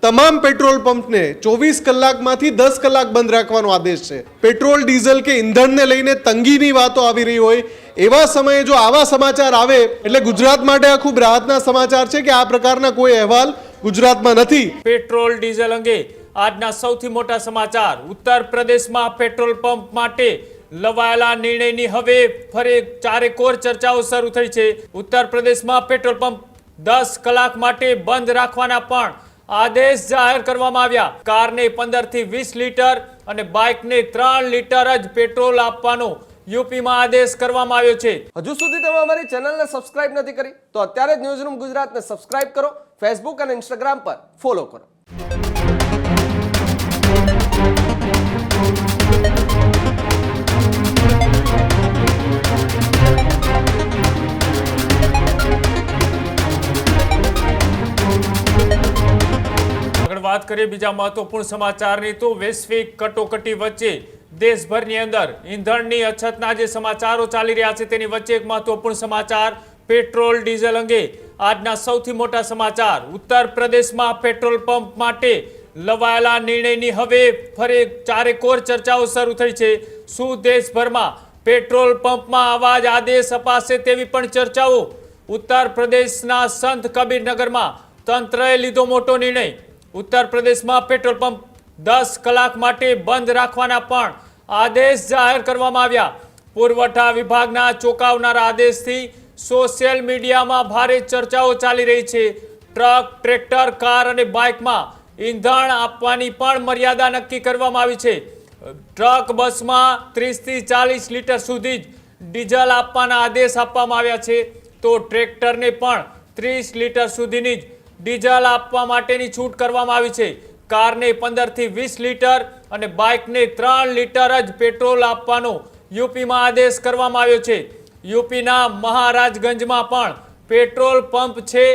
તમામ પેટ્રોલ પંપને 24 કલાકમાંથી 10 કલાક બંધ રાખવાનો આદેશ છે। પેટ્રોલ ડીઝલ કે ઈંધણને લઈને તંગીની વાતો આવી રહી હોય એવા સમયે જો આવા સમાચાર આવે એટલે ગુજરાત માટે આ ખૂબ રાહતના સમાચાર છે કે આ પ્રકારના કોઈ અહેવાલ ગુજરાતમાં નથી। પેટ્રોલ ડીઝલ અંગે આજના સૌથી મોટા સમાચાર। ઉત્તર પ્રદેશમાં પેટ્રોલ પંપ માટે લવાયેલા નિર્ણયની હવે ફરી ચારેકોર ચર્ચાઓ શરૂ થઈ છે। ઉત્તર પ્રદેશમાં પેટ્રોલ પંપ 10 કલાક માટે બંધ રાખવાના પણ आदेश जाहिर करवामां आव्या। कार ने 15 થી 20 लीटर અને बाइक ने 3 लीटर ज पेट्रोल आपवानो यूपी में आदेश करवामां आव्यो छे। हजू सुधी तमे अमारी चेनल ने सब्सक्राइब नहीं करी तो अत्यारे ज न्यूज़रूम गुजरात ने सब्सक्राइब करो, फेसबुक और इंस्टाग्राम पर फॉलो करो। बात करिए बीजा महत्वपूर्ण समाचार नी तो वैश्विक कटोकटी वच्चे देशभरनी अंदर ईंधणनी अछतना जे समाचारो चाली रह्या छे तेनी वच्चे एक महत्वपूर्ण समाचार पेट्रोल डीजल अंगे आजना सौथी मोटा समाचार। उत्तर प्रदेशमां पेट्रोल पंप माटे लवाયેલા निर्णयनी हवे फरी चारेकोर चर्चाओ शरू थई छे। शुं देशभरमां पेट्रोल पंपमां आवा ज आदेश अपाशे तेवी पण चर्चाओ। उत्तर प्रदेशना संत कबीरनगरमां तंत्रए लीधो मोटो निर्णय। उत्तर प्रदेश में पेट्रोल पंप 10 कलाक माटे बंद राखवाना पण आदेश जाहिर करवामां आव्या। पुरवठा विभागना चोंकावनारा आदेशथी सोशियल मीडिया में भारे चर्चाओ चाली रही छे। ट्रक, ट्रेक्टर, कार अने बाइक में ईंधण आपवानी पण मर्यादा नक्की करवामां आवी छे। ट्रक, बस में 30 થી 40 लीटर सुधी डीजल आपवाना आदेश आपवामां आव्या छे तो ट्रेक्टर ने पण 30 लीटर सुधीनी ज डीजल आपवा माटेनी छूट करवामां आवी छे। कार ने 15 થી 20 लीटर અને बाइक ने 3 लीटर ज पेट्रोल आपवानो यूपी में आदेश करवामां आव्यो छे। यूपीना महाराजगंजमां पण पेट्रोल पंप छे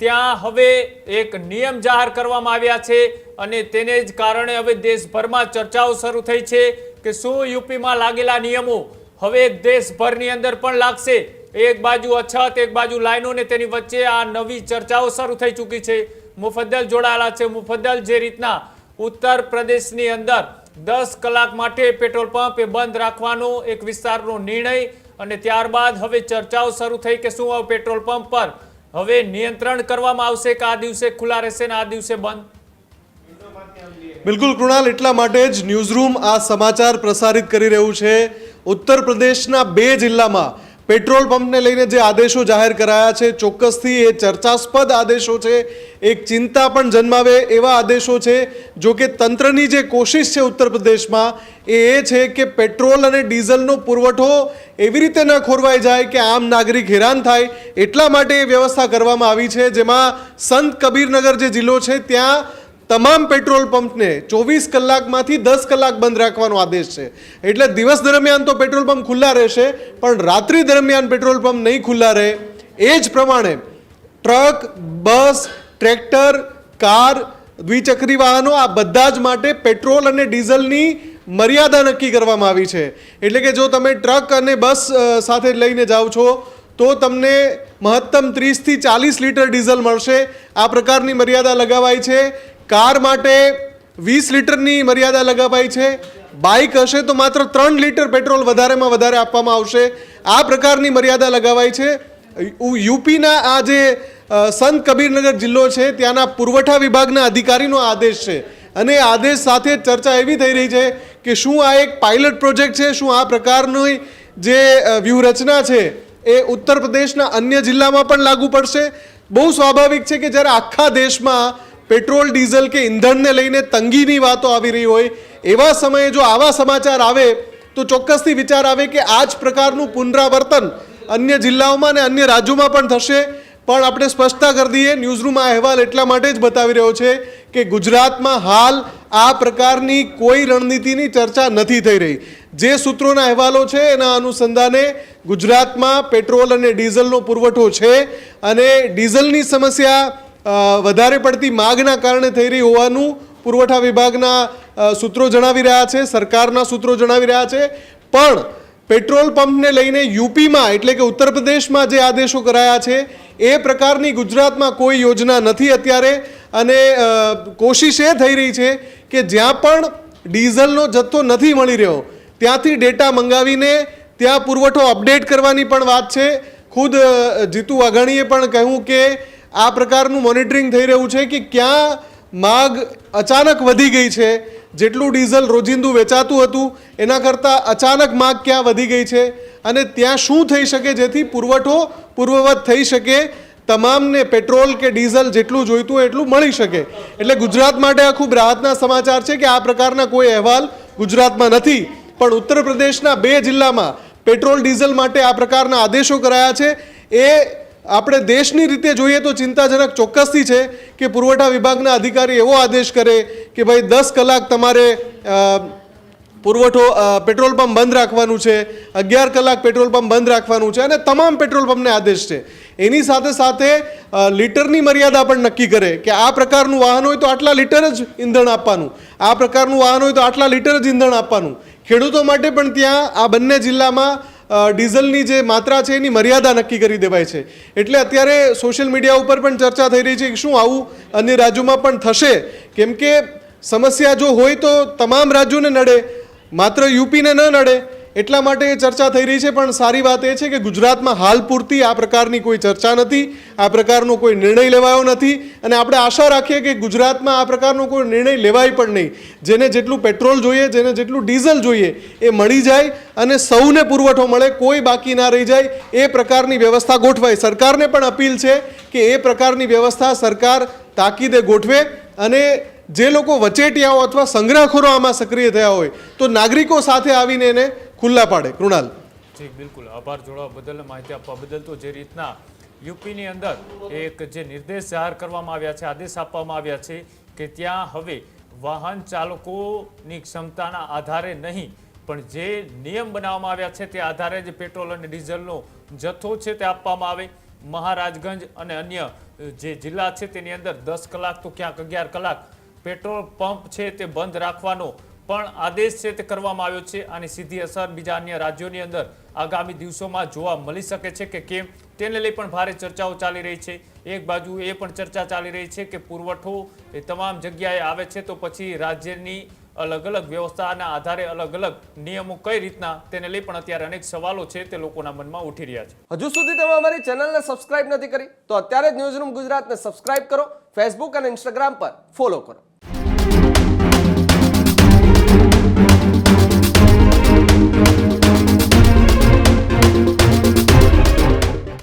त्यां हवे एक नियम जाहिर करवामां आव्या छे અને તેને જ કારણે હવે દેશભરમાં ચર્ચાઓ શરૂ થઈ છે કે શું यूपीમાં लागेला નિયમો હવે દેશભરની અંદર પણ લાગશે। एक बाजू अछत एक बाजू लाइनों ने तेनी वच्चे आ नवी चर्चाओ शुरू थई चूकी छे। मुफद्दल जोड़ाયેલા छे। मुफद्दल जे रीतना उत्तर प्रदेशनी अंदर 10 कलाक माटे पेट्रोल पंप बंद राखवानो एक विस्तारनो निर्णय अने त्यारबाद हवे चर्चाओ शुरू थई के शुं आ पेट्रोल पंप पर हवे नियंत्रण करवामां आवशे के आ दिवसे खुला रहेशे ने आ दिवसे बंद। बिल्कुल कृणाल, એટલા માટે જ ન્યૂઝરૂમ આ સમાચાર પ્રસારિત કરી રહ્યું છે। ઉત્તર પ્રદેશના 2 જિલ્લામાં पेट्रोल पंप ने लईने जे आदेशों जाहिर कराया छे चोक्कसथी ए चर्चास्पद आदेशों छे, एक चिंता पण जन्मावे एवा आदेशों छे। जो कि तंत्रनी जे कोशिश छे उत्तर प्रदेशमां ए छे के पेट्रोल अने डीजलनो पुरवठो एवी रीते न खोरवाई जाय के आम नागरिक हैरान थाय एटला माटे ए व्यवस्था करवामां आवी छे। जेमां संत कबीरनगर जे जिल्लो छे त्यां તમામ પેટ્રોલ પંપને 24 કલાકમાંથી 10 કલાક બંધ રાખવાનો આદેશ છે। એટલે દિવસ દરમિયાન તો પેટ્રોલ પંપ ખુલ્લા રહેશે પણ રાત્રિ દરમિયાન પેટ્રોલ પંપ નહીં ખુલ્લા રહે। એ જ પ્રમાણે ટ્રક, બસ, ટ્રેક્ટર, કાર, દ્વિચક્રી વાહનો આ બધા જ માટે પેટ્રોલ અને ડીઝલની મર્યાદા નક્કી કરવામાં આવી છે। એટલે કે જો તમે ટ્રક અને બસ સાથે લઈને જાઓ છો તો તમને મહત્તમ 30 થી 40 લીટર ડીઝલ મળશે। આ પ્રકારની મર્યાદા લગાવાઈ છે। कार माटे 20 लीटरनी मर्यादा लगावाई छे। बाइक हशे तो मात्र 3 लीटर पेट्रोल वधारेमां वधारे आपवामां आवशे। आ प्रकारनी मर्यादा लगावाई छे। यूपीना आ जे संत कबीरनगर जिल्लो छे त्याना पुरवठा विभागना अधिकारीनो आदेश छे અને આદેશ સાથે ચર્ચા એવી થઈ રહી છે કે શું આ એક પાયલટ પ્રોજેક્ટ છે, શું આ પ્રકારની જે વ્યૂહરચના છે એ ઉત્તર પ્રદેશના અન્ય જિલ્લામાં પણ લાગુ પડશે। બહુ સ્વાભાવિક છે કે જ્યારે આખા દેશમાં पेट्रोल डीजल के ईंधण ने लईने तंगीनी वातो आवी रही होय एवा समये जो आवा समाचार आवे तो चोक्कसथी विचार आवे के आज प्रकारनुं पुनरावर्तन अन्य जिल्लाओमां ने अन्य राज्योमां पण थशे। पण आपणे स्पष्टता कर दीए, न्यूઝરૂમ आ अहेवाल एटला माटे ज बतावी रह्यो छे के गुजरातमां हाल आ प्रकारनी कोई रणनीतिनी चर्चा नथी थई रही। जे सूत्रोना अहेवालो छे एना अनुसंधाने गुजरातमां पेट्रोल अने डीजलनो पुरवठो छे अने डीजलनी समस्या વધારે પડતી માગના કારણે થઈ રહી હોવાનું પુરવઠા વિભાગના સૂત્રો જણાવી રહ્યા છે, સરકારના સૂત્રો જણાવી રહ્યા છે। પણ પેટ્રોલ પંપને લઈને યુપીમાં એટલે કે ઉત્તર પ્રદેશમાં જે આદેશો કરાયા છે એ પ્રકારની ગુજરાતમાં કોઈ યોજના નથી અત્યારે। અને કોશિશ એ થઈ રહી છે કે જ્યાં પણ ડીઝલનો જથ્થો નથી મળી રહ્યો ત્યાંથી ડેટા મંગાવીને ત્યાં પુરવઠો અપડેટ કરવાની પણ વાત છે. ખુદ જીતુ વાઘાણીએ પણ કહ્યું કે આ પ્રકારનું મોનિટરિંગ થઈ રહ્યું છે કે ક્યાં માગ અચાનક વધી ગઈ છે, જેટલું ડીઝલ રોજિંદુ વેચાતું હતું એના કરતાં અચાનક માગ ક્યાં વધી ગઈ છે અને ત્યાં શું થઈ શકે જેથી પુરવઠો પૂર્વવત થઈ શકે, તમામને પેટ્રોલ કે ડીઝલ જેટલું જોઈતું હોય એટલું મળી શકે. એટલે ગુજરાત માટે આ ખૂબ રાહતના સમાચાર છે કે આ પ્રકારના કોઈ અહેવાલ ગુજરાતમાં નથી, પણ ઉત્તર પ્રદેશના 2 જિલ્લામાં પેટ્રોલ ડીઝલ માટે આ પ્રકારના આદેશો કરાયા છે. એ આપણે દેશની રીતે જોઈએ તો ચિંતાજનક ચોક્કસથી છે કે પુરવઠા વિભાગના અધિકારી એવો આદેશ કરે કે ભાઈ 10 કલાક તમારે પુરવઠો પેટ્રોલ પંપ બંધ રાખવાનું છે, 11 કલાક પેટ્રોલ પંપ બંધ રાખવાનું છે અને તમામ પેટ્રોલ પંપને આદેશ છે. એની સાથે સાથે લીટરની મર્યાદા પણ નક્કી કરે કે આ પ્રકારનું વાહન હોય તો આટલા લીટર જ ઈંધણ આપવાનું, આ પ્રકારનું વાહન હોય તો આટલા લીટર જ ઈંધણ આપવાનું. ખેડૂતો માટે પણ ત્યાં આ બંને જિલ્લામાં ડીઝલની જે માત્રા છે એની મર્યાદા નક્કી કરી દેવાય છે. એટલે અત્યારે સોશિયલ મીડિયા ઉપર પણ ચર્ચા થઈ રહી છે કે શું આવું અન્ય રાજ્યોમાં પણ થશે, કેમ કે સમસ્યા જો હોય તો તમામ રાજ્યોને નડે, માત્ર યુપીને ન નડે. એટલા માટે ચર્ચા થઈ રહી છે. પણ સારી વાત એ છે કે ગુજરાતમાં હાલ પૂરતી આ પ્રકારની કોઈ ચર્ચા નથી, આ પ્રકારનો કોઈ નિર્ણય લેવાયો નથી અને આપણે આશા રાખીએ કે ગુજરાતમાં આ પ્રકારનો કોઈ નિર્ણય લેવાય પણ નહીં. જેને જેટલું પેટ્રોલ જોઈએ, જેને જેટલું ડીઝલ જોઈએ એ મળી જાય અને સૌને પુરવઠો મળે, કોઈ બાકી ના રહી જાય, એ પ્રકારની વ્યવસ્થા ગોઠવાય. સરકારને પણ અપીલ છે કે એ પ્રકારની વ્યવસ્થા સરકાર તાકીદે ગોઠવે અને જે લોકો વચેટિયાઓ અથવા સંગ્રહખોરો આમાં સક્રિય થયા હોય તો નાગરિકો સાથે આવીને એને ખુલ્લા પાડે. કૃણાલ. જી બિલકુલ, આભાર જોડાવા બદલ, માહિતી આપવા બદલ. તો જે રીતના યુપીની અંદર એક જે નિર્દેશ જાહેર કરવામાં આવ્યા છે, આદેશ આપવામાં આવ્યા છે કે ત્યાં હવે વાહન ચાલકોની ક્ષમતાના આધારે નહીં પણ જે નિયમ બનાવવામાં આવ્યા છે તે આધારે જ પેટ્રોલ અને ડીઝલનો જથ્થો છે તે આપવામાં આવે. મહારાજગંજ અને અન્ય જે જિલ્લા છે તેની અંદર 10 કલાક તો ક્યાંક 11 કલાક પેટ્રોલ પંપ છે તે બંધ રાખવાનો પણ આદેશ છે તે કરવામાં આવ્યો છે. આની સીધી અસર બીજા અન્ય રાજ્યોની અંદર આગામી દિવસોમાં જોવા મળી શકે છે કે કેમ, તેને લઈ પણ ભારે ચર્ચાઓ ચાલી રહી છે. એક બાજુ એ પણ ચર્ચા ચાલી રહી છે કે પુરવઠો એ તમામ જગ્યાએ આવે છે તો પછી રાજ્યની અલગ અલગ વ્યવસ્થાના આધારે અલગ અલગ નિયમો કઈ રીતના, તેને લઈ પણ અત્યારે અનેક સવાલો છે તે લોકોના મનમાં ઉઠી રહ્યા છે. હજુ સુધી તમે અમારી ચેનલને સબસ્ક્રાઇબ નથી કરી તો અત્યારે જ ન્યૂઝરૂમ ગુજરાતને સબસ્ક્રાઇબ કરો, ફેસબુક અને ઇન્સ્ટાગ્રામ પર ફોલો કરો.